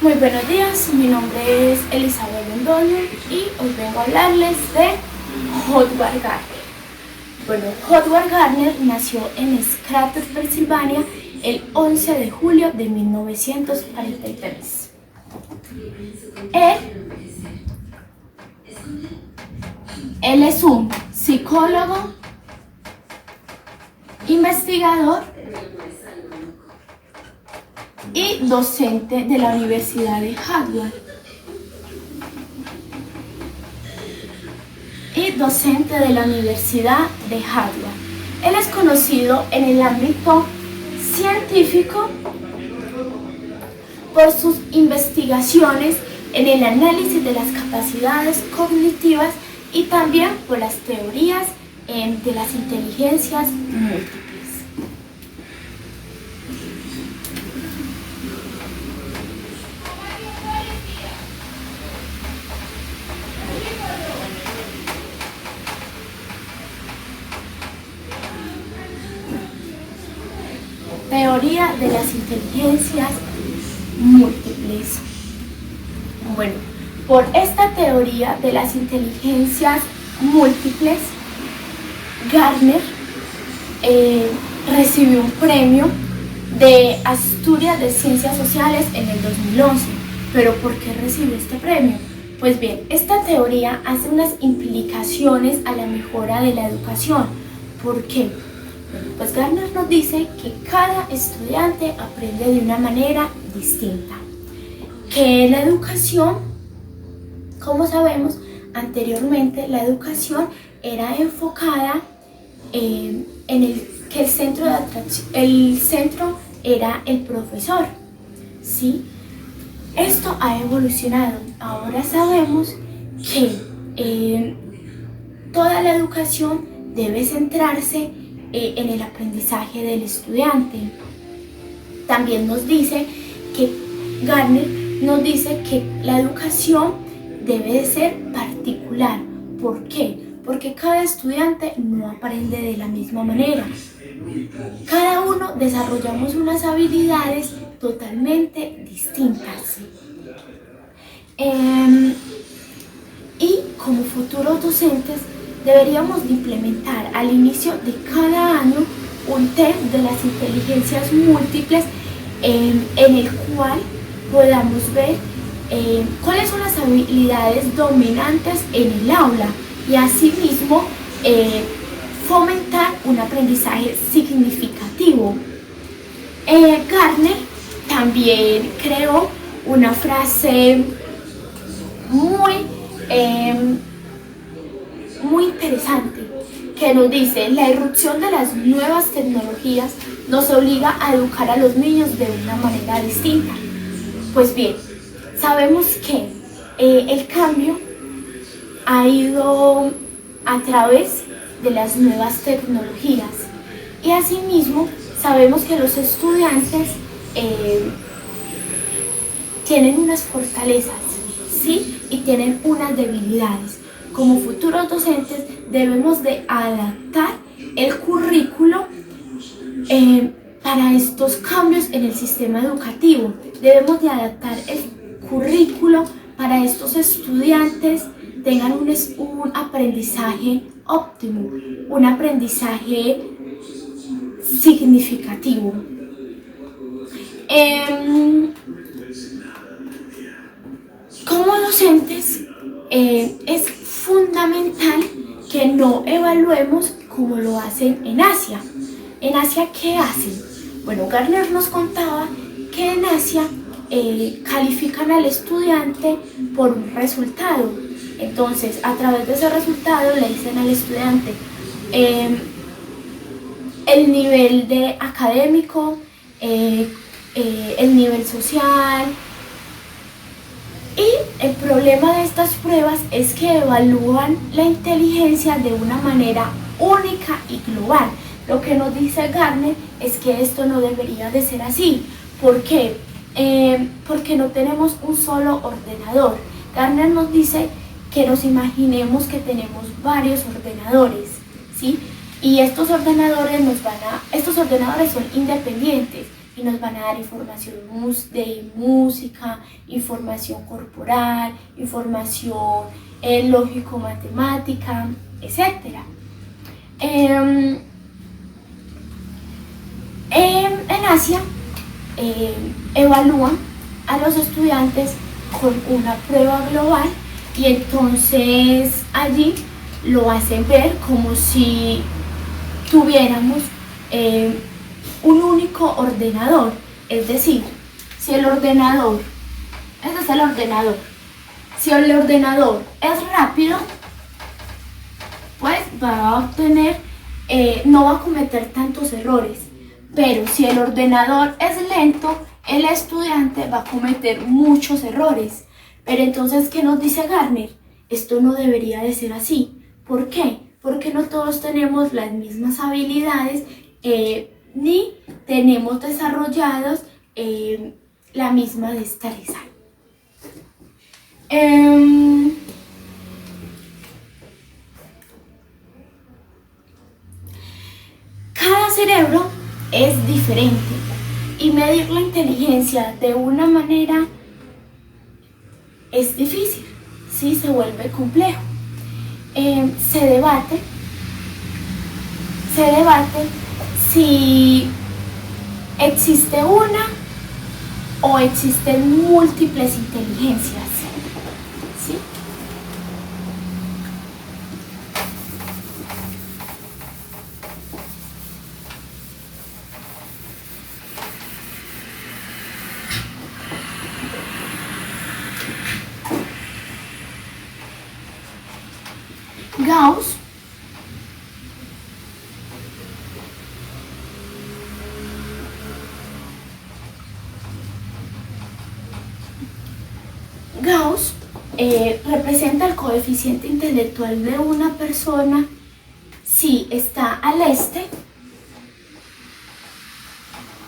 Muy buenos días, mi nombre es Elizabeth Londoño y hoy vengo a hablarles de Howard Gardner. Bueno, Howard Gardner nació en Scranton, Pensilvania, el 11 de julio de 1943. Él es un psicólogo, investigador y docente de la Universidad de Harvard. Él es conocido en el ámbito científico por sus investigaciones en el análisis de las capacidades cognitivas y también por las teorías de las inteligencias múltiples. Teoría de las inteligencias múltiples. Bueno, por esta teoría de las inteligencias múltiples, Gardner recibió un premio de Asturias de Ciencias Sociales en el 2011. ¿Pero por qué recibió este premio? Pues bien, esta teoría hace unas implicaciones a la mejora de la educación. ¿Por qué? Pues Gardner nos dice que cada estudiante aprende de una manera distinta, que la educación, como sabemos anteriormente, la educación era enfocada en que el centro era el profesor, ¿sí? Esto ha evolucionado. Ahora sabemos que toda la educación debe centrarse en el aprendizaje del estudiante. También nos dice que Gardner nos dice que la educación debe de ser particular. ¿Por qué? Porque cada estudiante no aprende de la misma manera. Cada uno desarrollamos unas habilidades totalmente distintas. Y como futuros docentes deberíamos de implementar al inicio de cada año un test de las inteligencias múltiples en el cual podamos ver cuáles son las habilidades dominantes en el aula y asimismo fomentar un aprendizaje significativo. Gardner también creó una frase muy interesante que nos dice: la irrupción de las nuevas tecnologías nos obliga a educar a los niños de una manera distinta. Pues bien, sabemos que el cambio ha ido a través de las nuevas tecnologías y asimismo sabemos que los estudiantes tienen unas fortalezas, ¿sí? Y tienen unas debilidades. Como futuros docentes debemos de adaptar el currículo para estos cambios en el sistema educativo. Debemos de adaptar el currículo para estos estudiantes tengan un aprendizaje óptimo, un aprendizaje significativo. Como docentes es fundamental que no evaluemos como lo hacen en Asia. ¿En Asia qué hacen? Bueno, Gardner nos contaba que en Asia califican al estudiante por un resultado. Entonces, a través de ese resultado le dicen al estudiante el nivel académico, el nivel social. Y el problema de estas pruebas es que evalúan la inteligencia de una manera única y global. Lo que nos dice Gardner es que esto no debería de ser así. ¿Por qué? Porque no tenemos un solo ordenador. Gardner nos dice que nos imaginemos que tenemos varios ordenadores, ¿sí? Y estos ordenadores son independientes, y nos van a dar información de música, información corporal, información lógico-matemática, etc. En Asia evalúan a los estudiantes con una prueba global y entonces allí lo hacen ver como si tuviéramos un único ordenador. Es decir, si el ordenador, este es el ordenador, si el ordenador es rápido, pues va a obtener, no va a cometer tantos errores. Pero si el ordenador es lento, el estudiante va a cometer muchos errores. Pero entonces, ¿qué nos dice Garner? Esto no debería de ser así. ¿Por qué? Porque no todos tenemos las mismas habilidades ni tenemos desarrollados la misma destreza. Cada cerebro es diferente y medir la inteligencia de una manera es difícil, ¿sí? Se vuelve complejo. Se debate si existe una o existen múltiples inteligencias, ¿sí? Gauss representa el coeficiente intelectual de una persona si está al este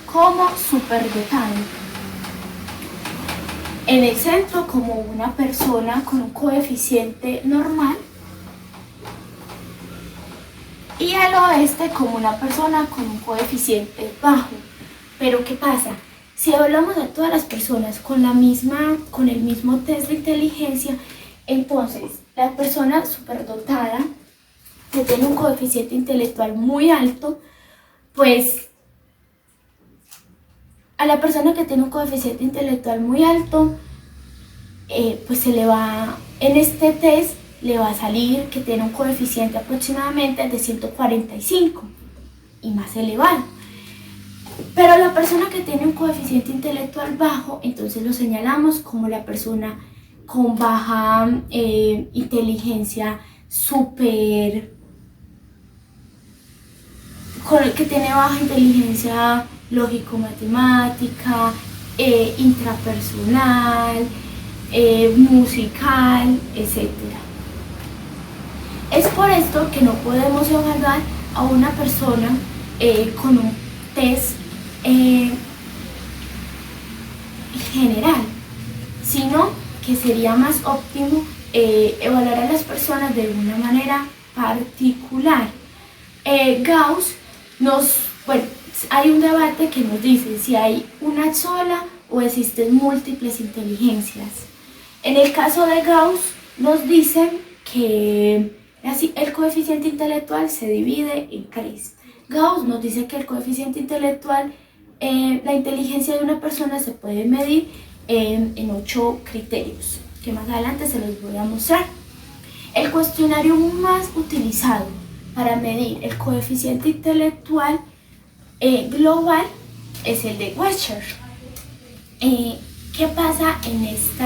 como superdotado, en el centro como una persona con un coeficiente normal y al oeste como una persona con un coeficiente bajo. Pero ¿qué pasa? Si hablamos de todas las personas con el mismo test de inteligencia, entonces la persona superdotada que tiene un coeficiente intelectual muy alto, pues a la persona que tiene un coeficiente intelectual muy alto, pues se le va, en este test le va a salir que tiene un coeficiente aproximadamente de 145 y más elevado. Pero la persona que tiene un coeficiente intelectual bajo, entonces lo señalamos como la persona con baja inteligencia que tiene baja inteligencia lógico-matemática, intrapersonal, musical, etc. Es por esto que no podemos evaluar a una persona con un test general, sino que sería más óptimo evaluar a las personas de una manera particular. Gauss hay un debate que nos dice si hay una sola o existen múltiples inteligencias. En el caso de Gauss nos dicen que el coeficiente intelectual se divide en 3. Gauss nos dice que el coeficiente intelectual, la inteligencia de una persona se puede medir en 8 criterios, que más adelante se los voy a mostrar. El cuestionario más utilizado para medir el coeficiente intelectual global es el de Wechsler. ¿Qué pasa en este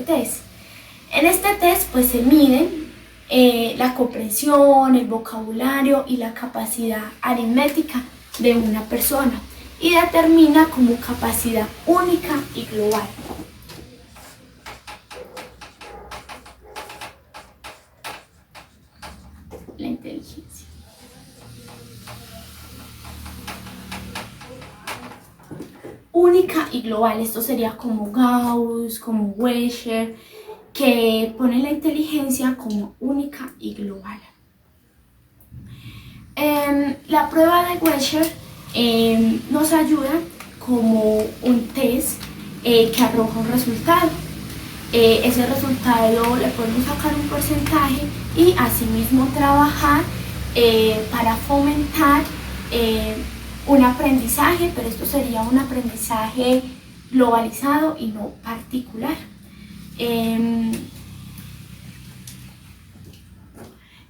test? En este test pues se miden la comprensión, el vocabulario y la capacidad aritmética de una persona y determina como capacidad única y global. La inteligencia. Única y global, esto sería como Gauss, como Wechsler, que pone la inteligencia como única y global. La prueba de Wechsler nos ayuda como un test que arroja un resultado. Ese resultado le podemos sacar un porcentaje y asimismo trabajar para fomentar un aprendizaje, pero esto sería un aprendizaje globalizado y no particular.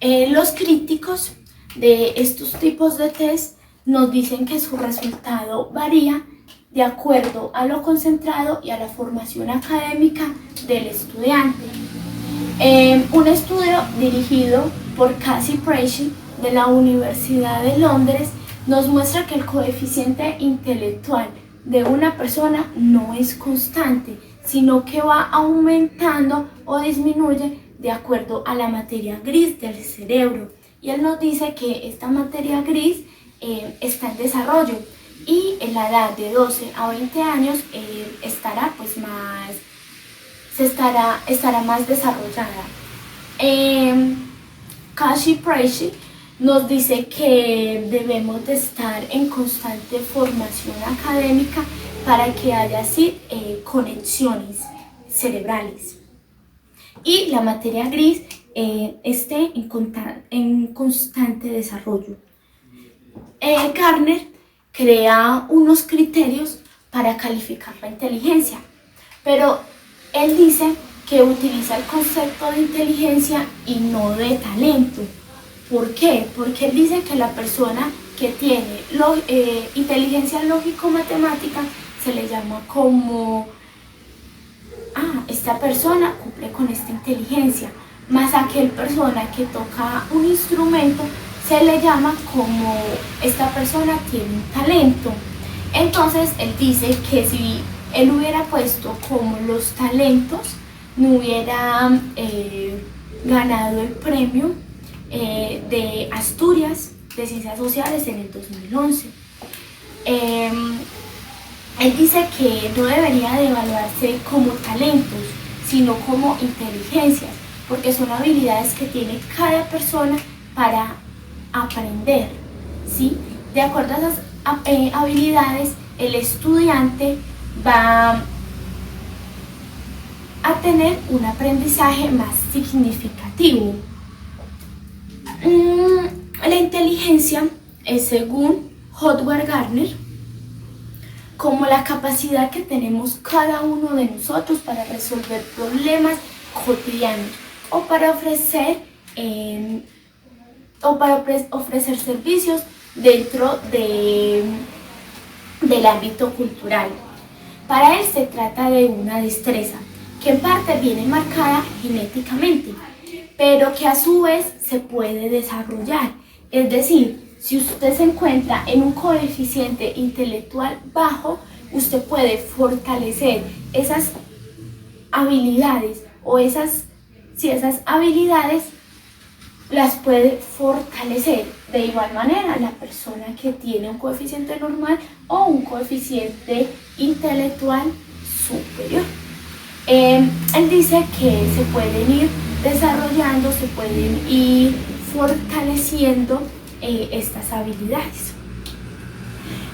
Los críticos de estos tipos de test nos dicen que su resultado varía de acuerdo a lo concentrado y a la formación académica del estudiante. Un estudio dirigido por Casey Preachy de la Universidad de Londres nos muestra que el coeficiente intelectual de una persona no es constante, sino que va aumentando o disminuye de acuerdo a la materia gris del cerebro. Y él nos dice que esta materia gris está en desarrollo y en la edad de 12 a 20 años estará más desarrollada. Casey Preachy nos dice que debemos de estar en constante formación académica para que haya así conexiones cerebrales y la materia gris esté en constante desarrollo. Gardner crea unos criterios para calificar la inteligencia, pero él dice que utiliza el concepto de inteligencia y no de talento. ¿Por qué? Porque él dice que la persona que tiene inteligencia lógico-matemática se le llama como, esta persona cumple con esta inteligencia, más aquel persona que toca un instrumento se le llama como esta persona tiene un talento. Entonces él dice que si él hubiera puesto como los talentos, no hubiera ganado el premio de Asturias de Ciencias Sociales en el 2011. Él dice que no debería de evaluarse como talentos, sino como inteligencias, porque son habilidades que tiene cada persona para aprender, ¿sí? De acuerdo a esas habilidades, el estudiante va a tener un aprendizaje más significativo. La inteligencia es, según Howard Gardner, como la capacidad que tenemos cada uno de nosotros para resolver problemas cotidianos o para ofrecer servicios dentro del ámbito cultural. Para él se trata de una destreza que en parte viene marcada genéticamente, pero que a su vez se puede desarrollar. Es decir, si usted se encuentra en un coeficiente intelectual bajo, usted puede fortalecer esas habilidades o esas habilidades las puede fortalecer. De igual manera, la persona que tiene un coeficiente normal o un coeficiente intelectual superior. Él dice que se pueden ir desarrollando, se pueden ir fortaleciendo estas habilidades.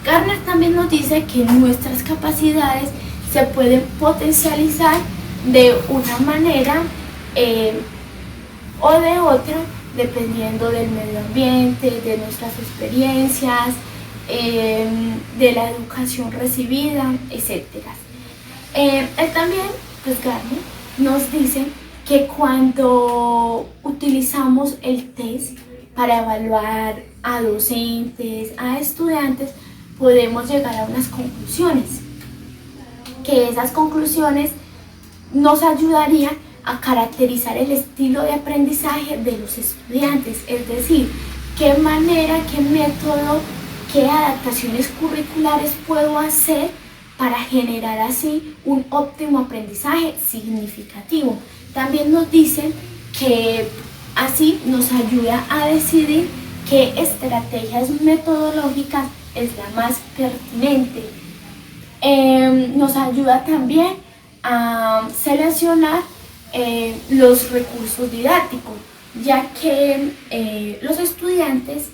Gardner también nos dice que nuestras capacidades se pueden potencializar de una manera o de otra, dependiendo del medio ambiente, de nuestras experiencias, de la educación recibida, etc. Él también, pues Gardner, nos dice que cuando utilizamos el test para evaluar a docentes, a estudiantes, podemos llegar a unas conclusiones, que esas conclusiones nos ayudarían a caracterizar el estilo de aprendizaje de los estudiantes, es decir, qué manera, qué método, qué adaptaciones curriculares puedo hacer para generar así un óptimo aprendizaje significativo. También nos dicen que así nos ayuda a decidir qué estrategias metodológicas es la más pertinente. Nos ayuda también a seleccionar los recursos didácticos, ya que los estudiantes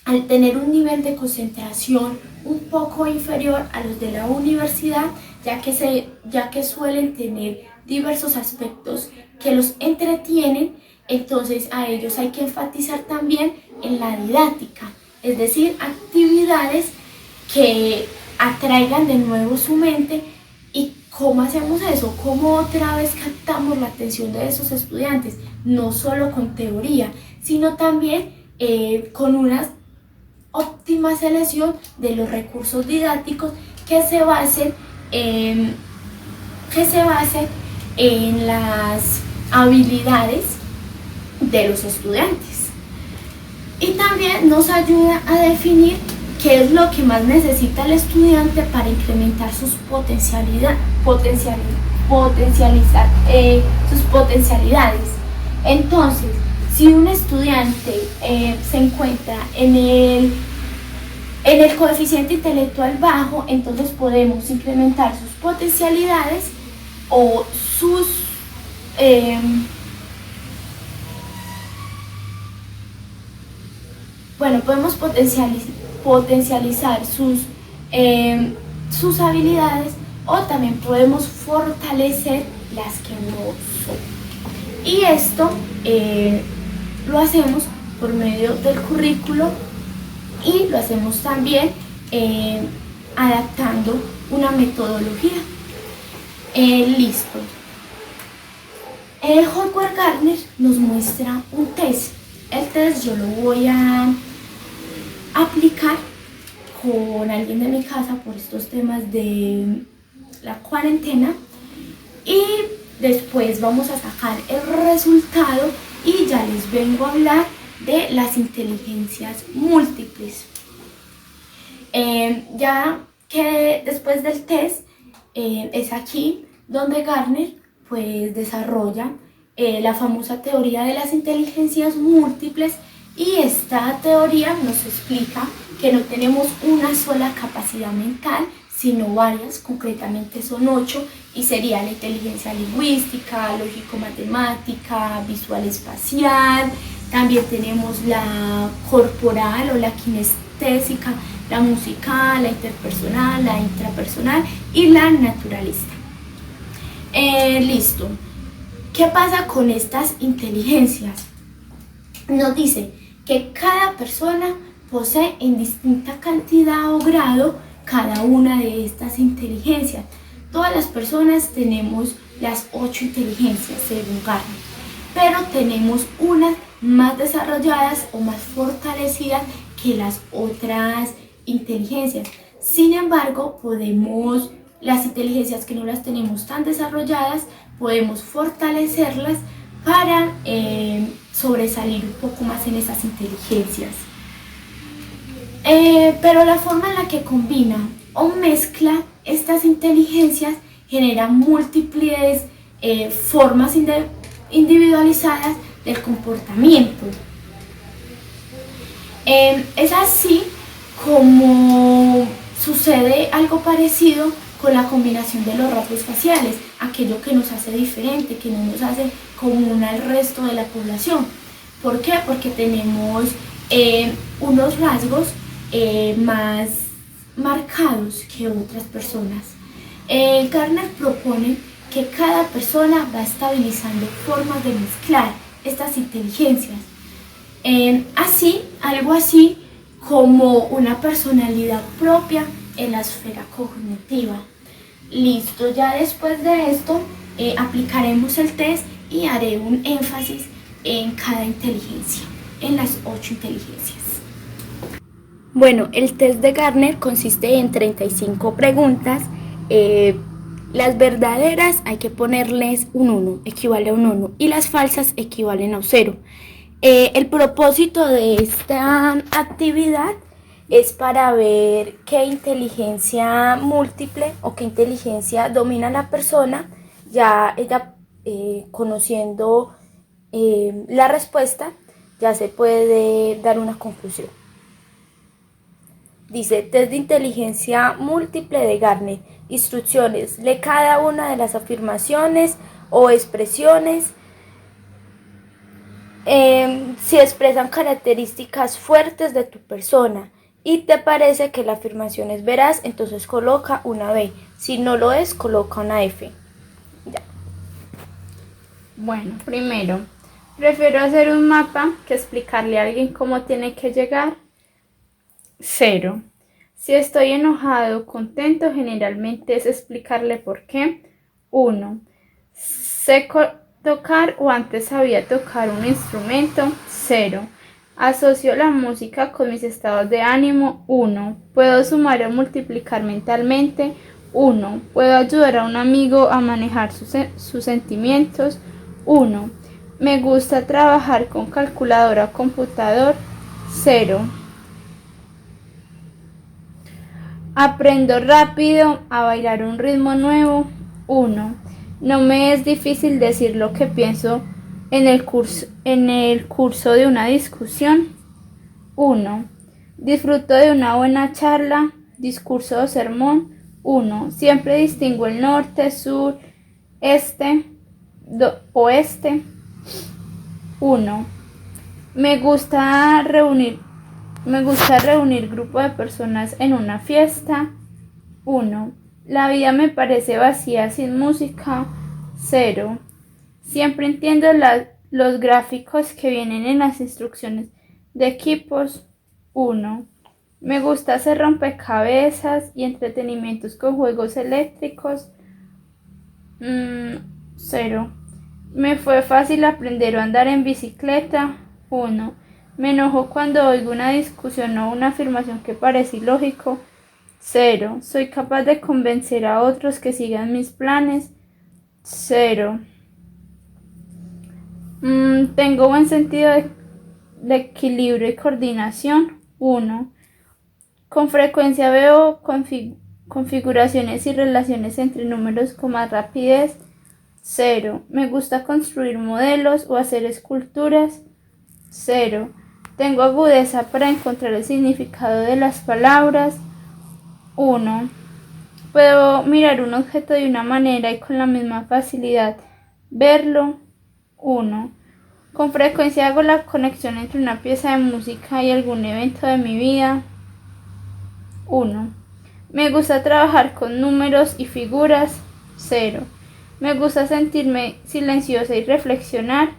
al tener un nivel de concentración un poco inferior a los de la universidad, ya que suelen tener diversos aspectos que los entretienen. Entonces a ellos hay que enfatizar también en la didáctica, es decir, actividades que atraigan de nuevo su mente. ¿Y cómo hacemos eso? ¿Cómo otra vez captamos la atención de esos estudiantes? No solo con teoría, sino también con una óptima selección de los recursos didácticos que se basen en las habilidades de los estudiantes. Y también nos ayuda a definir qué es lo que más necesita el estudiante para incrementar sus potencialidades. Entonces, si un estudiante se encuentra en el coeficiente intelectual bajo, entonces podemos incrementar sus potencialidades o podemos potencializar sus habilidades, o también podemos fortalecer las que no son. Y esto lo hacemos por medio del currículo y lo hacemos también adaptando una metodología. Listo. Howard Gardner nos muestra un test. El test yo lo voy a aplicar con alguien de mi casa por estos temas de la cuarentena, y después vamos a sacar el resultado y ya les vengo a hablar de las inteligencias múltiples. Ya que después del test es aquí donde Gardner pues desarrolla la famosa teoría de las inteligencias múltiples, y esta teoría nos explica que no tenemos una sola capacidad mental, sino varias. Concretamente son 8, y sería la inteligencia lingüística, lógico-matemática, visual-espacial. También tenemos la corporal o la kinestésica, la musical, la interpersonal, la intrapersonal y la naturalista. Listo. ¿Qué pasa con estas inteligencias? Nos dice que cada persona posee en distinta cantidad o grado cada una de estas inteligencias. Todas las personas tenemos las 8 inteligencias según Gardner, pero tenemos unas más desarrolladas o más fortalecidas que las otras inteligencias. Sin embargo, las inteligencias que no las tenemos tan desarrolladas, podemos fortalecerlas para sobresalir un poco más en esas inteligencias. Pero la forma en la que combina o mezcla estas inteligencias genera múltiples formas individualizadas del comportamiento. Es así como sucede algo parecido con la combinación de los rasgos faciales, aquello que nos hace diferente, que no nos hace común al resto de la población. ¿Por qué? Porque tenemos unos rasgos más marcados que otras personas. Gardner propone que cada persona va estabilizando formas de mezclar estas inteligencias. Algo así como una personalidad propia en la esfera cognitiva. Listo, ya después de esto aplicaremos el test y haré un énfasis en cada inteligencia, en las 8 inteligencias. Bueno, el test de Gardner consiste en 35 preguntas. Las verdaderas hay que ponerles un 1, equivale a un 1, y las falsas equivalen a un 0. El propósito de esta actividad es para ver qué inteligencia múltiple o qué inteligencia domina la persona. Ya ella conociendo la respuesta, ya se puede dar una conclusión. Dice: test de inteligencia múltiple de Gardner. Instrucciones: lee cada una de las afirmaciones o expresiones si expresan características fuertes de tu persona y te parece que la afirmación es veraz, entonces coloca una B. Si no lo es, coloca una F. Ya. Bueno, primero, prefiero hacer un mapa que explicarle a alguien cómo tiene que llegar. 0. Si estoy enojado o contento, generalmente es explicarle por qué. 1. Sé tocar o antes sabía tocar un instrumento. 0. Asocio la música con mis estados de ánimo. 1. Puedo sumar o multiplicar mentalmente. 1. Puedo ayudar a un amigo a manejar sus sentimientos. 1. Me gusta trabajar con calculadora o computador. 0. Aprendo rápido a bailar un ritmo nuevo. 1. No me es difícil decir lo que pienso en el curso de una discusión. 1. Disfruto de una buena charla, discurso o sermón. 1. Siempre distingo el norte, sur, este, oeste. 1. Me gusta reunir grupo de personas en una fiesta. 1. La vida me parece vacía sin música. 0. Siempre entiendo los gráficos que vienen en las instrucciones de equipos. 1. Me gusta hacer rompecabezas y entretenimientos con juegos eléctricos. 0. Me fue fácil aprender a andar en bicicleta. 1. Me enojo cuando oigo una discusión o una afirmación que parece ilógico. 0. Soy capaz de convencer a otros que sigan mis planes. 0. Tengo buen sentido de equilibrio y coordinación. 1. Con frecuencia veo configuraciones y relaciones entre números con más rapidez. 0. Me gusta construir modelos o hacer esculturas. 0. Tengo agudeza para encontrar el significado de las palabras. 1. Puedo mirar un objeto de una manera y con la misma facilidad verlo. 1. Con frecuencia hago la conexión entre una pieza de música y algún evento de mi vida. 1. Me gusta trabajar con números y figuras. 0. Me gusta sentirme silenciosa y reflexionar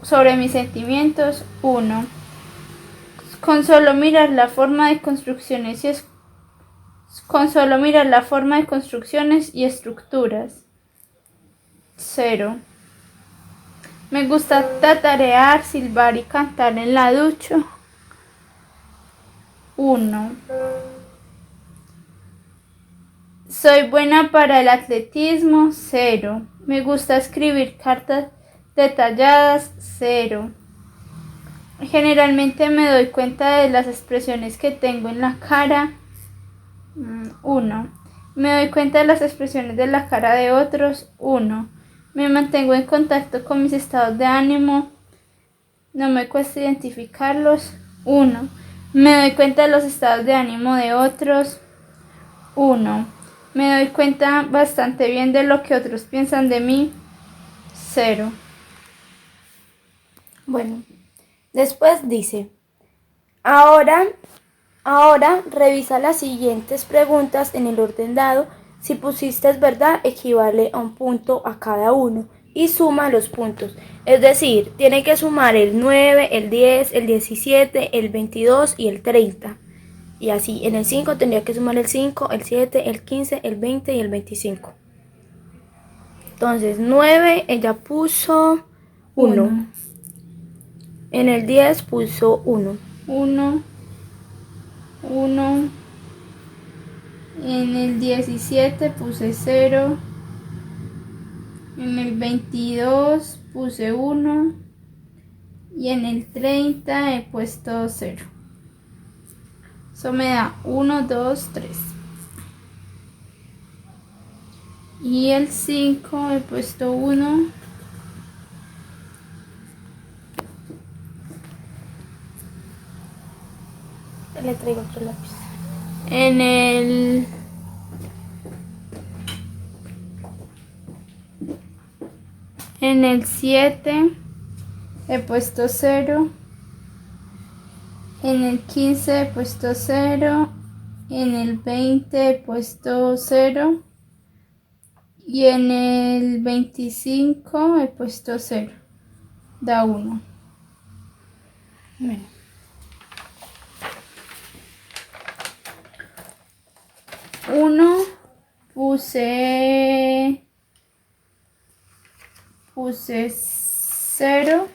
sobre mis sentimientos. 1. Con solo mirar la forma de construcciones y estructuras. 0. Me gusta tatarear, silbar y cantar en la ducha. 1. Soy buena para el atletismo. 0. Me gusta escribir cartas detalladas. 0. Generalmente me doy cuenta de las expresiones que tengo en la cara. 1. Me doy cuenta de las expresiones de la cara de otros. 1. Me mantengo en contacto con mis estados de ánimo. No me cuesta identificarlos. 1. Me doy cuenta de los estados de ánimo de otros. 1. Me doy cuenta bastante bien de lo que otros piensan de mí. 0. Bueno, después dice, ahora revisa las siguientes preguntas en el orden dado. Si pusiste verdad, equivale a un punto a cada uno y suma los puntos. Es decir, tiene que sumar el 9, el 10, el 17, el 22 y el 30. Y así, en el 5 tendría que sumar el 5, el 7, el 15, el 20 y el 25. Entonces, 9, ella puso 1. En el 10 puso 1. 1. En el 17 puse 0. En el 22 puse 1. Y en el 30 he puesto 0. Eso me da 1, 2, 3. Y el 5 he puesto 1. Le traigo otro lápiz. En el 7 he puesto 0. En el 15 he puesto 0. En el 20 he puesto 0. Y en el 25 he puesto 0. Da 1. Bueno. 1 puse 0.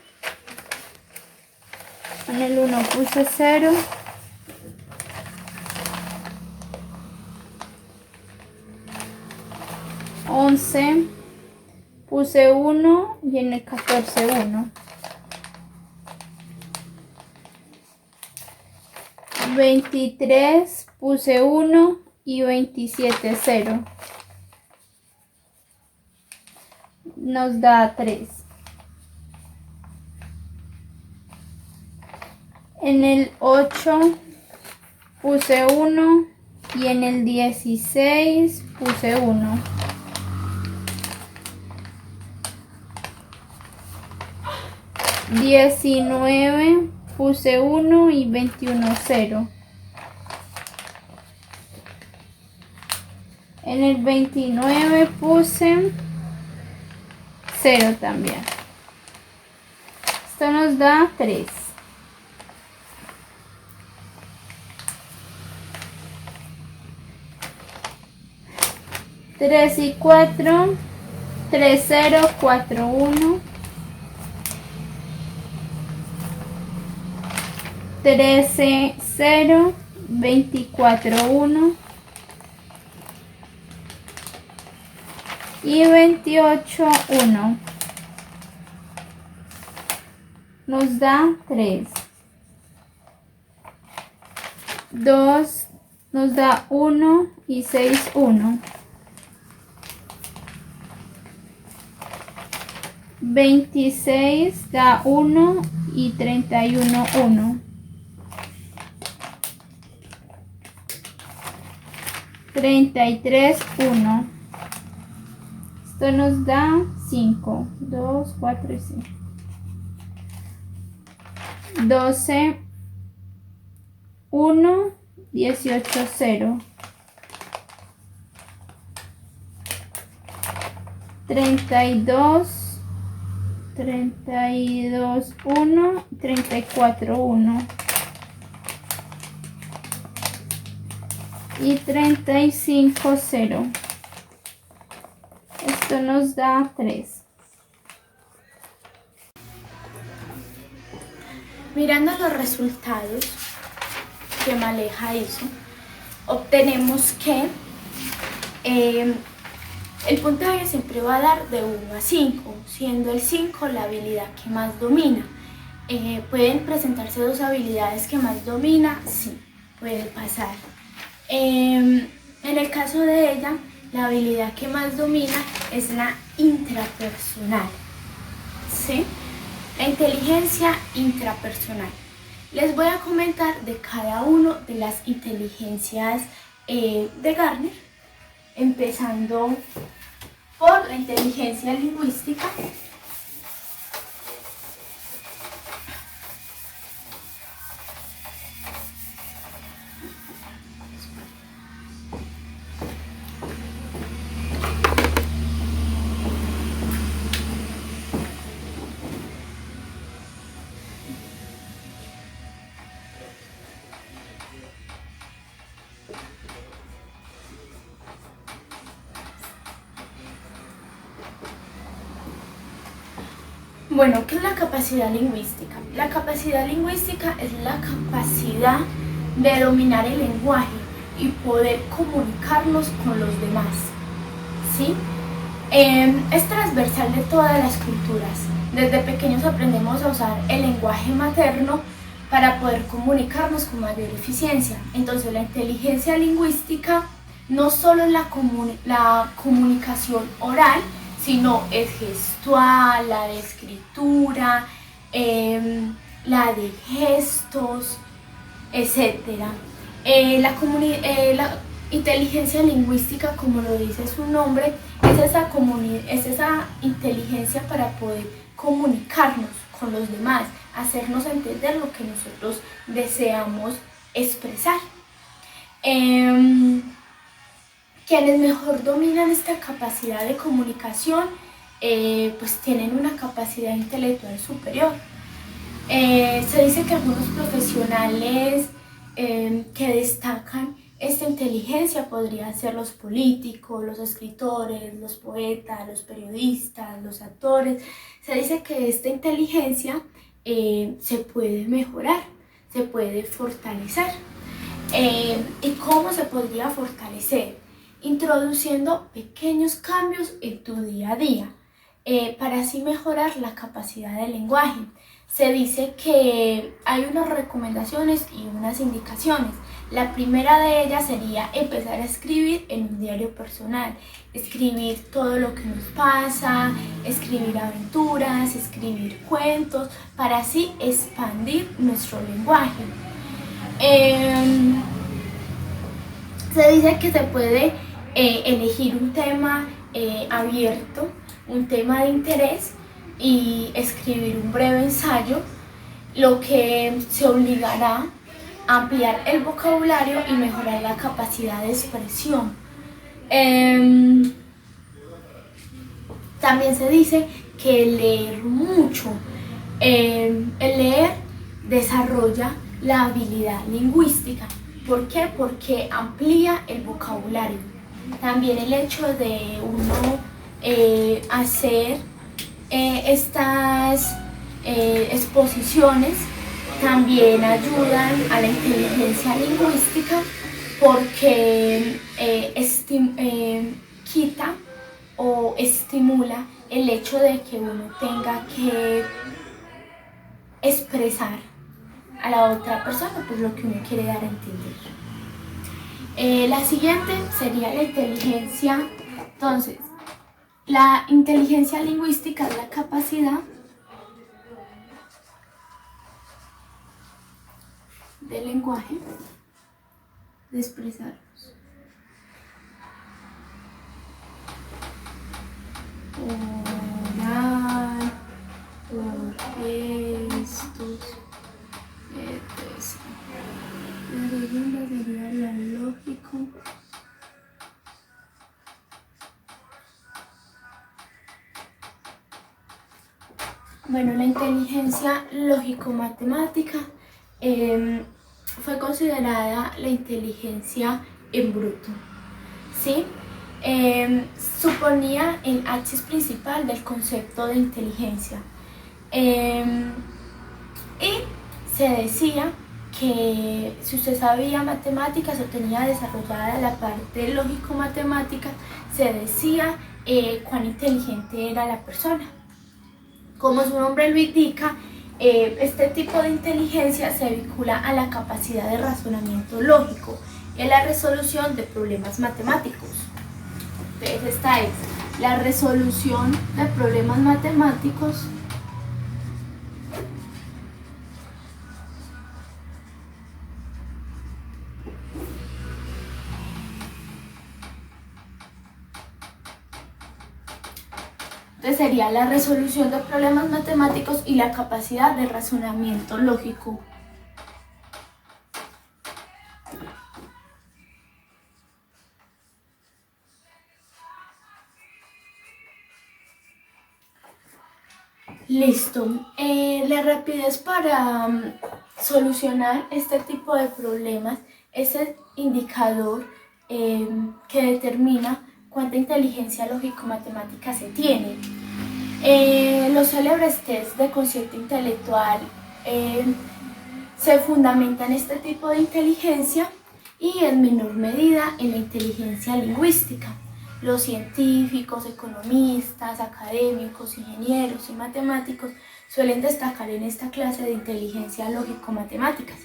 En el 1 puse 0. Puse 1 y en el 14 1. 23 puse 1 y 27 0. Nos da 3. En el 8 puse 1 y en el 16 puse 1. 19 puse 1 y 21 0. En el 29 puse 0 también. Esto nos da 3. Tres y 4, 3, 0, 4, 1. 13, 0, 24, 1. Y 28, 1. Nos da 3. 2 nos da 1 y 6, 1. 26 da 1 y 31, 1. 33, 1. Esto nos da 5. 2, 4 y 5. 12, 1, 18, 0. 32, 32, 1, 34, 1. Y 35, 0. Esto nos da 3. Mirando los resultados que Maleja hizo, obtenemos que el puntaje siempre va a dar de 1 a 5, siendo el 5 la habilidad que más domina. ¿Pueden presentarse dos habilidades que más domina? Sí, puede pasar. En el caso de ella, la habilidad que más domina es la intrapersonal, ¿sí? La inteligencia intrapersonal. Les voy a comentar de cada una de las inteligencias de Gardner, empezando por la inteligencia lingüística. Bueno, ¿qué es la capacidad lingüística? La capacidad lingüística es la capacidad de dominar el lenguaje y poder comunicarnos con los demás, ¿sí? Es transversal de todas las culturas. Desde pequeños aprendemos a usar el lenguaje materno para poder comunicarnos con mayor eficiencia. Entonces, la inteligencia lingüística no solo es la comunicación oral, sino es gestual, la de escritura, la de gestos, etc. La inteligencia lingüística, como lo dice su nombre, es esa inteligencia para poder comunicarnos con los demás, hacernos entender lo que nosotros deseamos expresar. Quienes mejor dominan esta capacidad de comunicación, pues tienen una capacidad intelectual superior. Se dice que algunos profesionales que destacan esta inteligencia podrían ser los políticos, los escritores, los poetas, los periodistas, los actores. Se dice que esta inteligencia se puede mejorar, se puede fortalecer. ¿Y cómo se podría fortalecer? Introduciendo pequeños cambios en tu día a día para así mejorar la capacidad del lenguaje. Se dice que hay unas recomendaciones y unas indicaciones. La primera de ellas sería empezar a escribir en un diario personal, escribir todo lo que nos pasa, escribir aventuras, escribir cuentos, para así expandir nuestro lenguaje. Se dice que se puede elegir un tema abierto, un tema de interés y escribir un breve ensayo, lo que se obligará a ampliar el vocabulario y mejorar la capacidad de expresión. También se dice que leer mucho, el leer desarrolla la habilidad lingüística. ¿Por qué? Porque amplía el vocabulario. También el hecho de uno hacer estas exposiciones también ayudan a la inteligencia lingüística, porque quita o estimula el hecho de que uno tenga que expresar a la otra persona pues lo que uno quiere dar a entender. La siguiente sería la inteligencia. Entonces, la inteligencia lingüística es la capacidad del lenguaje de expresarnos oral, por gestos, etc. La segunda sería la lógico. Bueno, la inteligencia lógico-matemática fue considerada la inteligencia en bruto, ¿sí? Suponía el axis principal del concepto de inteligencia. Y se decía que si usted sabía matemáticas o tenía desarrollada la parte lógico-matemática, se decía cuán inteligente era la persona. Como su nombre lo indica, este tipo de inteligencia se vincula a la capacidad de razonamiento lógico y a la resolución de problemas matemáticos. Entonces, esta es la resolución de problemas matemáticos Entonces sería la resolución de problemas matemáticos y la capacidad de razonamiento lógico. Listo. La rapidez para solucionar este tipo de problemas es el indicador que determina cuánta inteligencia lógico-matemática se tiene. Los célebres test de cociente intelectual se fundamentan en este tipo de inteligencia y en menor medida en la inteligencia lingüística. Los científicos, economistas, académicos, ingenieros y matemáticos suelen destacar en esta clase de inteligencia lógico-matemáticas.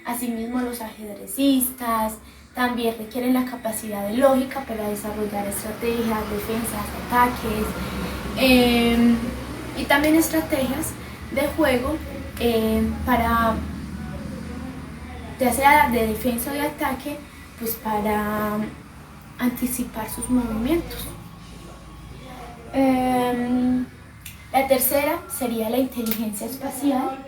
Asimismo, los ajedrecistas también requieren la capacidad de lógica para desarrollar estrategias, defensas, ataques y también estrategias de juego para, ya sea de defensa o de ataque, pues para anticipar sus movimientos. La tercera sería la inteligencia espacial,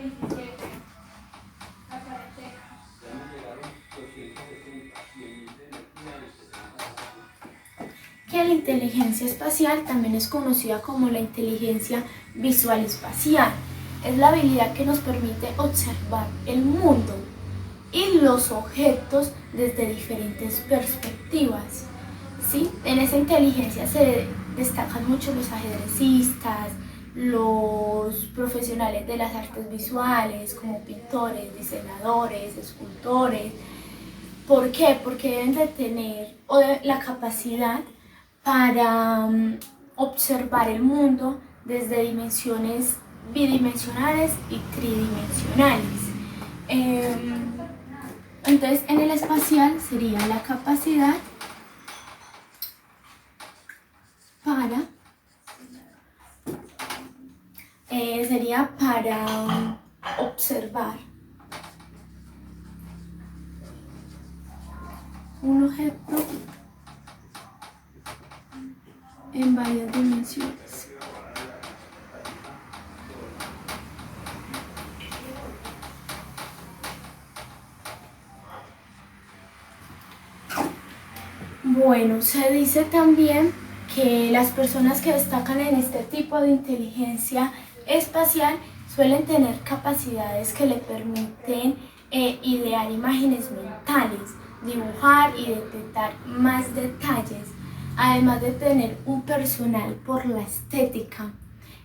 que la inteligencia espacial también es conocida como la inteligencia visual espacial. Es la habilidad que nos permite observar el mundo y los objetos desde diferentes perspectivas. ¿Sí? En esa inteligencia se destacan mucho los ajedrecistas, los profesionales de las artes visuales, como pintores, diseñadores, escultores. ¿Por qué? Porque deben de tener la capacidad para observar el mundo desde dimensiones bidimensionales y tridimensionales. Entonces, en el espacial sería la capacidad para observar un objeto en varias dimensiones. Bueno, se dice también que las personas que destacan en este tipo de inteligencia espacial suelen tener capacidades que le permiten idear imágenes mentales, dibujar y detectar más detalles, además de tener un personal por la estética.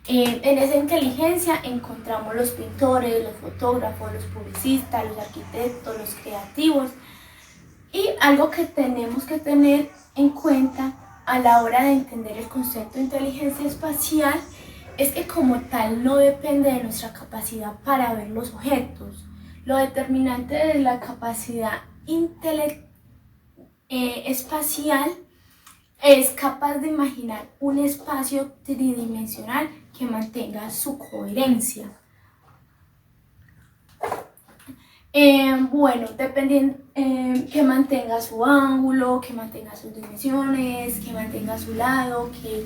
En esa inteligencia encontramos los pintores, los fotógrafos, los publicistas, los arquitectos, los creativos. Y algo que tenemos que tener en cuenta a la hora de entender el concepto de inteligencia espacial es que como tal no depende de nuestra capacidad para ver los objetos. Lo determinante de la capacidad espacial es capaz de imaginar un espacio tridimensional que mantenga su coherencia. Bueno, dependiendo que mantenga su ángulo, que mantenga sus dimensiones, que mantenga su lado, que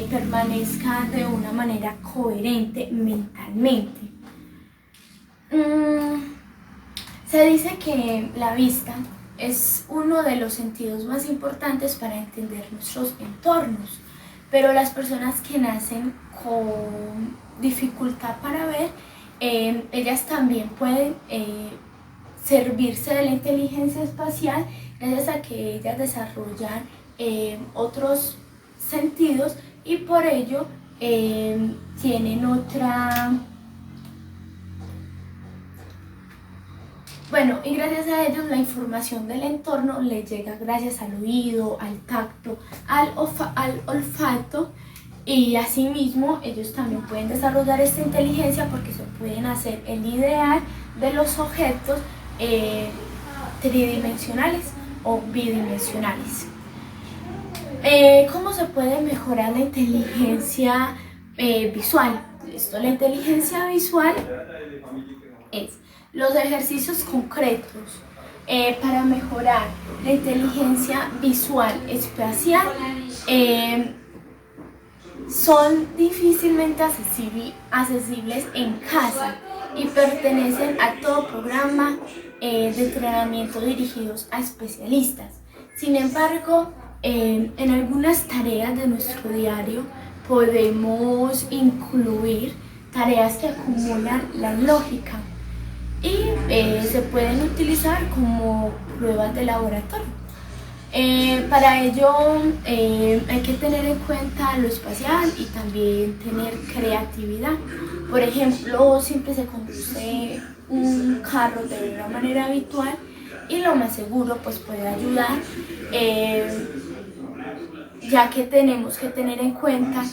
permanezca de una manera coherente mentalmente. Se dice que la vista es uno de los sentidos más importantes para entender nuestros entornos, pero las personas que nacen con dificultad para ver, ellas también pueden servirse de la inteligencia espacial gracias a que ellas desarrollan otros sentidos y por ello tienen Bueno, y gracias a ellos la información del entorno les llega gracias al oído, al tacto, al olfato. Y asimismo, ellos también pueden desarrollar esta inteligencia porque se pueden hacer el ideal de los objetos tridimensionales o bidimensionales. ¿Cómo se puede mejorar la inteligencia visual? La inteligencia visual es los ejercicios concretos para mejorar la inteligencia visual espacial. Son difícilmente accesibles en casa y pertenecen a todo programa de entrenamiento dirigidos a especialistas. Sin embargo, en algunas tareas de nuestro diario podemos incluir tareas que acumulan la lógica y se pueden utilizar como pruebas de laboratorio. Para ello hay que tener en cuenta lo espacial y también tener creatividad. Por ejemplo, siempre se conduce un carro de una manera habitual y lo más seguro pues puede ayudar, ya que tenemos que tener en cuenta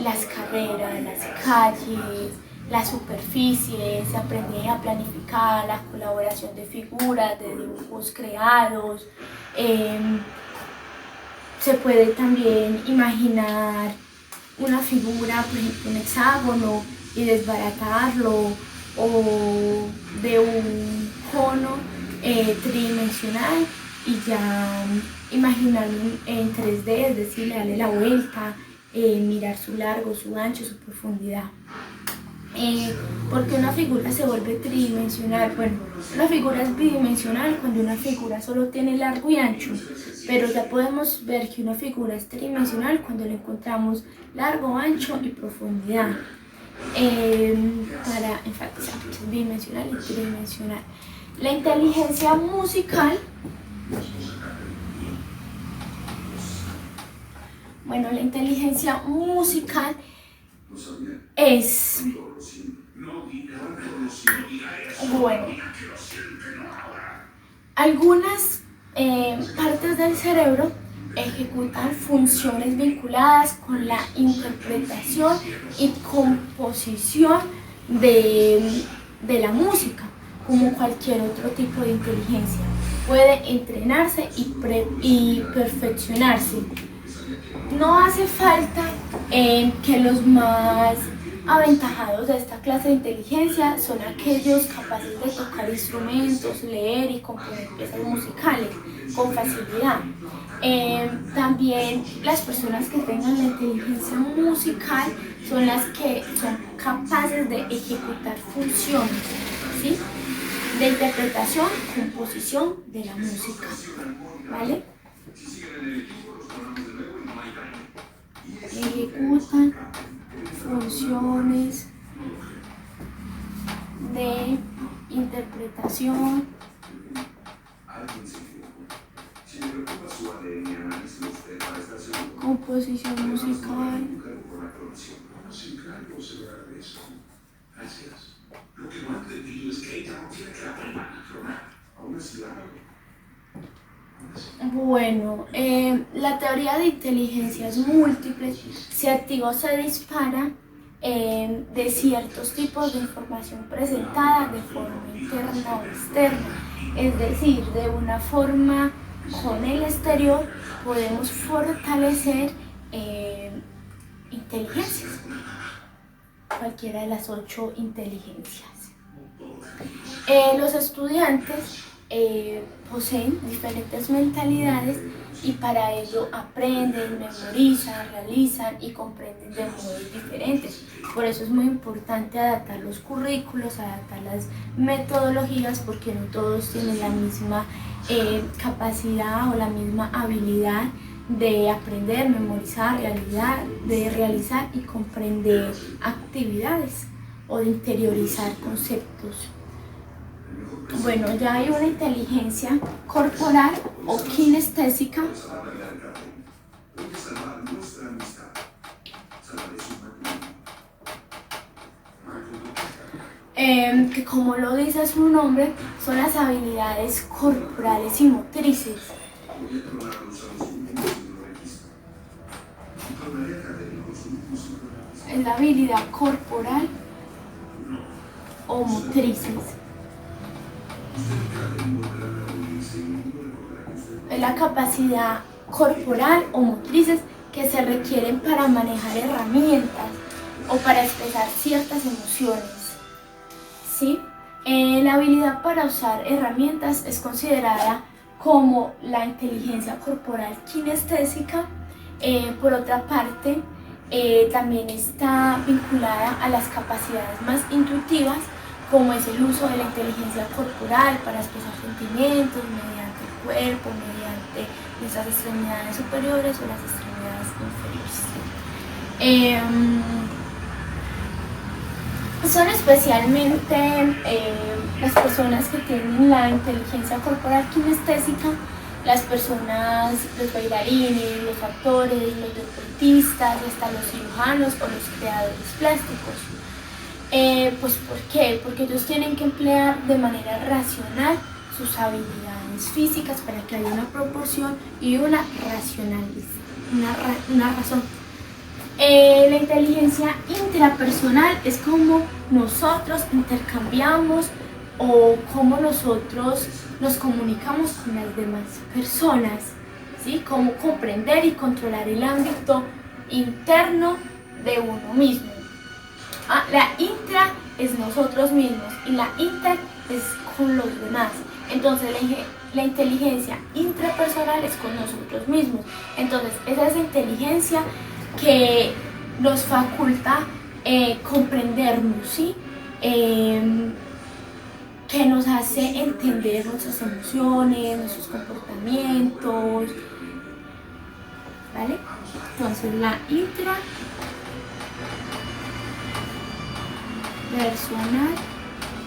las carreras, las calles, la superficie, se aprende a planificar, la colaboración de figuras, de dibujos creados. Se puede también imaginar una figura, por ejemplo un hexágono, y desbaratarlo, o de un cono tridimensional y ya imaginarlo en 3D, es decir, darle la vuelta mirar su largo, su ancho, su profundidad. Porque una figura se vuelve tridimensional. Bueno, una figura es bidimensional cuando una figura solo tiene largo y ancho, pero ya podemos ver que una figura es tridimensional cuando le encontramos largo, ancho y profundidad. Para enfatizar, es bidimensional y tridimensional. La inteligencia musical, bueno, la inteligencia musical es, bueno, algunas partes del cerebro ejecutan funciones vinculadas con la interpretación y composición de la música, como cualquier otro tipo de inteligencia. Puede entrenarse y perfeccionarse. No hace falta que los más aventajados de esta clase de inteligencia son aquellos capaces de tocar instrumentos, leer y componer piezas musicales con facilidad. También las personas que tengan la inteligencia musical son las que son capaces de ejecutar funciones, ¿sí?, de interpretación, composición de la música, ¿vale? Ejecutan funciones de interpretación, composición musical. Bueno, la teoría de inteligencias múltiples se activa o se dispara de ciertos tipos de información presentada de forma interna o externa. Es decir, de una forma con el exterior podemos fortalecer inteligencias, cualquiera de las 8 inteligencias. Los estudiantes poseen diferentes mentalidades y para ello aprenden, memorizan, realizan y comprenden de modos diferentes. Por eso es muy importante adaptar los currículos, adaptar las metodologías, porque no todos tienen la misma capacidad o la misma habilidad de aprender, memorizar, de realizar y comprender actividades o de interiorizar conceptos. Bueno, ya hay una inteligencia corporal o kinestésica, que como lo dice su nombre, son las habilidades corporales y motrices. Es la habilidad corporal o motrices. Es la capacidad corporal o motrices que se requieren para manejar herramientas o para expresar ciertas emociones, ¿sí? La habilidad para usar herramientas es considerada como la inteligencia corporal kinestésica. Por otra parte, también está vinculada a las capacidades más intuitivas, como es el uso de la inteligencia corporal para expresar sentimientos mediante el cuerpo, mediante nuestras extremidades superiores o las extremidades inferiores. Son especialmente las personas que tienen la inteligencia corporal kinestésica, las personas, los bailarines, los actores, los deportistas, hasta los cirujanos o los creadores plásticos. Pues ¿por qué? Porque ellos tienen que emplear de manera racional sus habilidades físicas para que haya una proporción y una razón. La inteligencia intrapersonal es cómo nosotros intercambiamos o cómo nosotros nos comunicamos con las demás personas, ¿sí? Cómo comprender y controlar el ámbito interno de uno mismo. La intra es nosotros mismos y la inter es con los demás. Entonces la inteligencia intrapersonal es con nosotros mismos. Entonces esa es la inteligencia que nos faculta comprendernos, ¿sí? Que nos hace entender nuestras emociones, nuestros comportamientos, ¿vale? Entonces la intrapersonal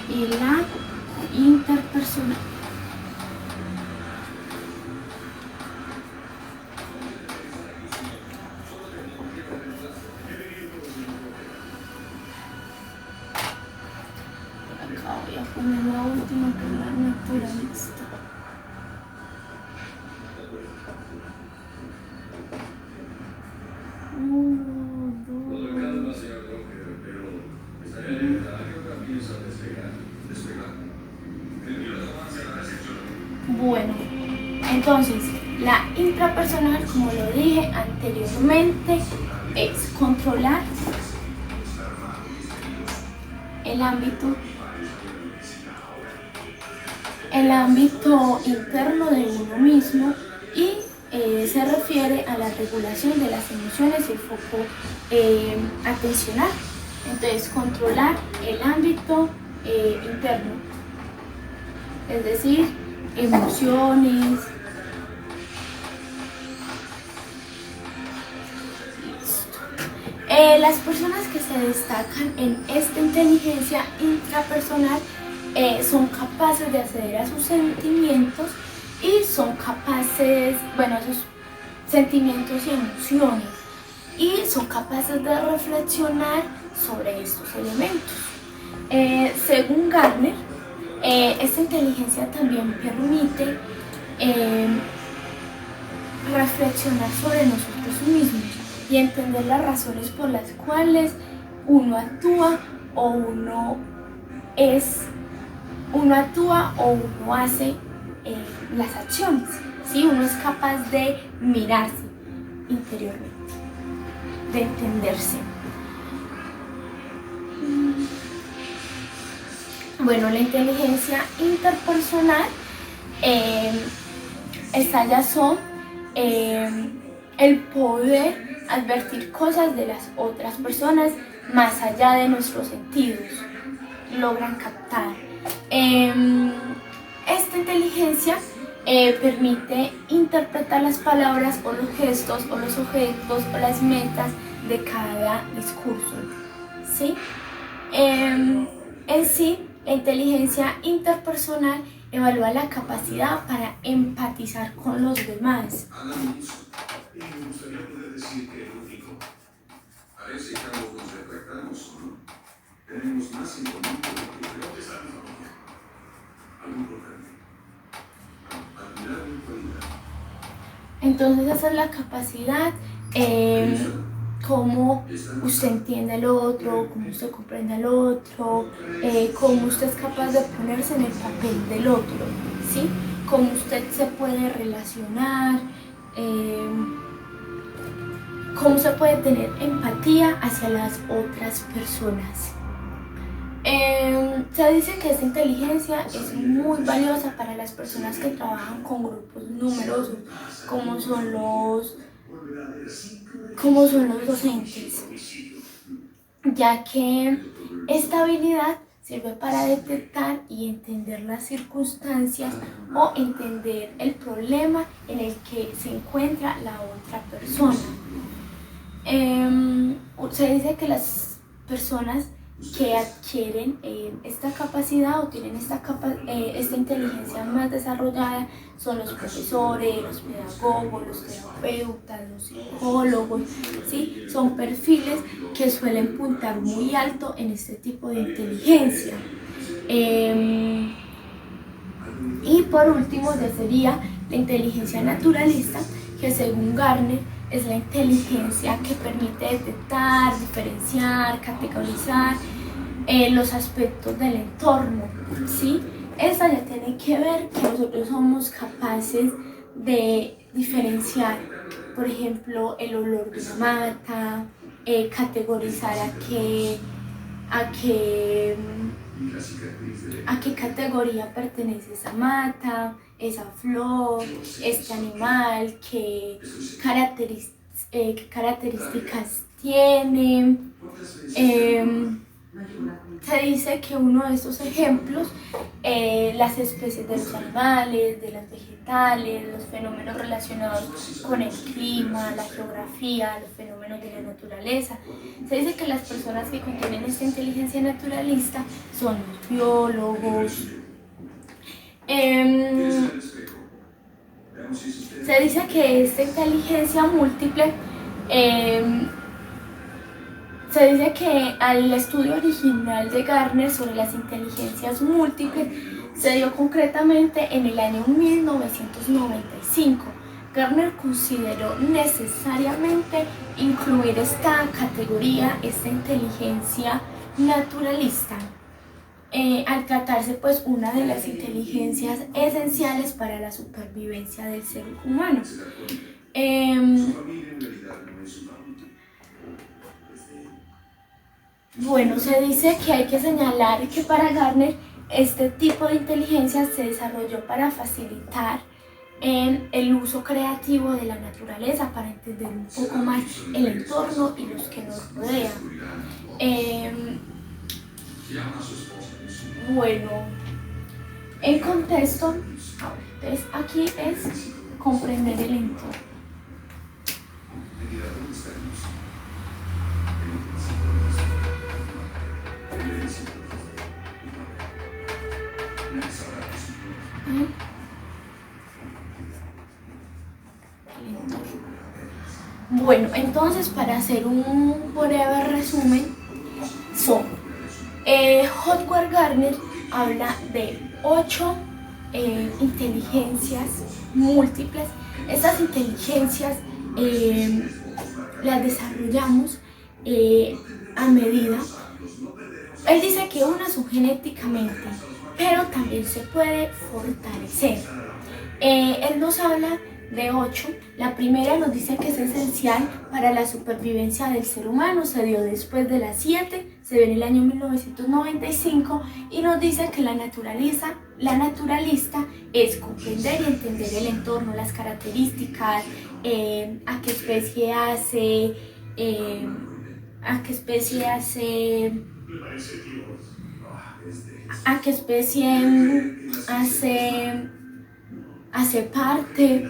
y la interpersonal. Acá voy a poner la última que es la naturalista. Bueno, entonces la intrapersonal, como lo dije anteriormente, es controlar el ámbito interno de uno mismo y se refiere a la regulación de las emociones y el foco atencional. Entonces, controlar el ámbito interno, es decir, emociones. Las personas que se destacan en esta inteligencia intrapersonal son capaces de acceder a sus sentimientos y son capaces, bueno, esos sentimientos y emociones, y son capaces de reflexionar sobre estos elementos. Según Gardner, esta inteligencia también permite reflexionar sobre nosotros mismos y entender las razones por las cuales uno actúa o uno hace las acciones, ¿sí? Uno es capaz de mirarse interiormente, de entenderse. Bueno, la inteligencia interpersonal, estas ya son el poder advertir cosas de las otras personas más allá de nuestros sentidos, logran captar. Esta inteligencia permite interpretar las palabras o los gestos o los objetos o las metas de cada discurso, ¿sí? En sí, la inteligencia interpersonal evalúa la capacidad para empatizar con los demás. Me gustaría poder decir que el único. Parece que ambos nos retractamos, ¿no? Tenemos más en común de lo que creo que sabemos. Algo importante. Admirar mi cualidad. Entonces esa es la capacidad, cómo usted entiende al otro, cómo usted comprende al otro, cómo usted es capaz de ponerse en el papel del otro, ¿sí? Cómo usted se puede relacionar, cómo se puede tener empatía hacia las otras personas. Se dice que esta inteligencia es muy valiosa para las personas que trabajan con grupos numerosos, como son los docentes, ya que esta habilidad sirve para detectar y entender las circunstancias o entender el problema en el que se encuentra la otra persona. Se dice que las personas que adquieren esta capacidad o tienen esta inteligencia más desarrollada son los profesores, los pedagogos, los terapeutas, los psicólogos, ¿sí? Son perfiles que suelen puntar muy alto en este tipo de inteligencia. Y por último ya sería la inteligencia naturalista, que según Gardner es la inteligencia que permite detectar, diferenciar, categorizar los aspectos del entorno, ¿sí? Esta ya tiene que ver que nosotros somos capaces de diferenciar, por ejemplo, el olor de una mata, categorizar a qué categoría pertenece esa mata, esa flor, este animal, qué qué características tiene. Se dice que uno de estos ejemplos, las especies de los animales, de las vegetales, los fenómenos relacionados con el clima, la geografía, los fenómenos de la naturaleza. Se dice que las personas que contienen esta inteligencia naturalista son los biólogos. Se dice que esta inteligencia múltiple se dice que al estudio original de Gardner sobre las inteligencias múltiples se dio concretamente en el año 1995. Gardner consideró necesariamente incluir esta categoría, esta inteligencia naturalista, al tratarse pues una de las inteligencias esenciales para la supervivencia del ser humano. Bueno, se dice que hay que señalar que para Gardner este tipo de inteligencia se desarrolló para facilitar el uso creativo de la naturaleza, para entender un poco más el entorno y los que nos rodean. Bueno, en contexto, entonces aquí es comprender el entorno. Bueno, entonces para hacer un breve resumen, Howard Gardner habla de 8 inteligencias múltiples. Estas inteligencias las desarrollamos a medida. Él dice que unas son genéticamente, pero también se puede fortalecer. Él nos habla de 8. La primera nos dice que es esencial para la supervivencia del ser humano, se dio después de las 7, se dio en el año 1995 y nos dice que la naturalista es comprender y entender el entorno, las características, a qué especie hace, a qué especie hace parte.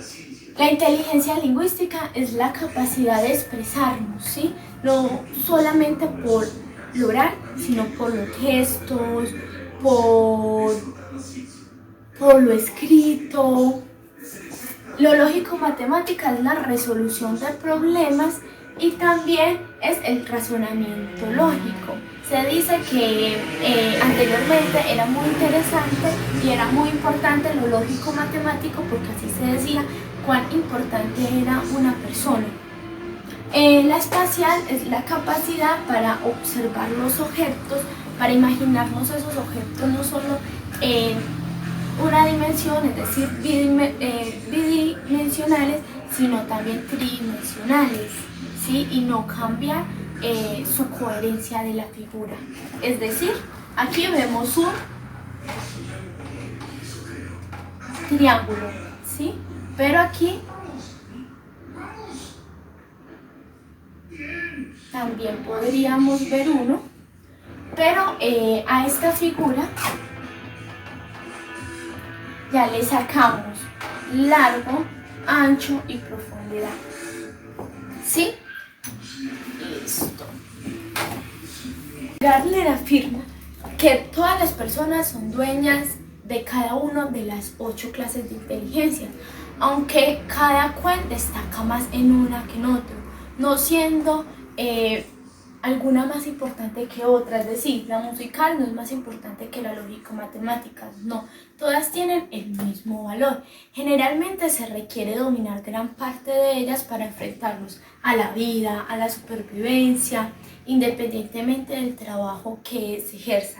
La inteligencia lingüística es la capacidad de expresarnos, ¿sí? No solamente por lo oral, sino por los gestos, por lo escrito. Lo lógico-matemática es la resolución de problemas y también es el razonamiento lógico. Se dice que anteriormente era muy interesante y era muy importante lo lógico-matemático porque así se decía cuán importante era una persona. La espacial es la capacidad para observar los objetos, para imaginarnos esos objetos no solo en una dimensión, es decir, bidimensionales, sino también tridimensionales, ¿sí? Y no cambiar su coherencia de la figura. Es decir, aquí vemos un triángulo, ¿sí? Pero aquí también podríamos ver uno, pero a esta figura ya le sacamos largo, ancho y profundidad. ¿Sí? Listo. Gardner afirma que todas las personas son dueñas de cada una de las 8 clases de inteligencia, aunque cada cual destaca más en una que en otro, no siendo alguna más importante que otra. Es decir, la musical no es más importante que la lógico-matemática, no, todas tienen el mismo valor. Generalmente se requiere dominar gran parte de ellas para enfrentarnos a la vida, a la supervivencia, independientemente del trabajo que se ejerza.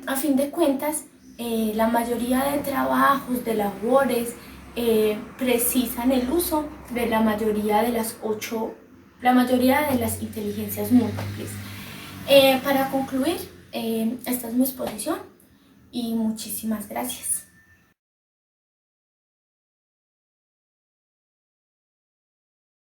A fin de cuentas, la mayoría de trabajos, de labores, precisan el uso de la mayoría de las inteligencias múltiples. Para concluir, esta es mi exposición y muchísimas gracias.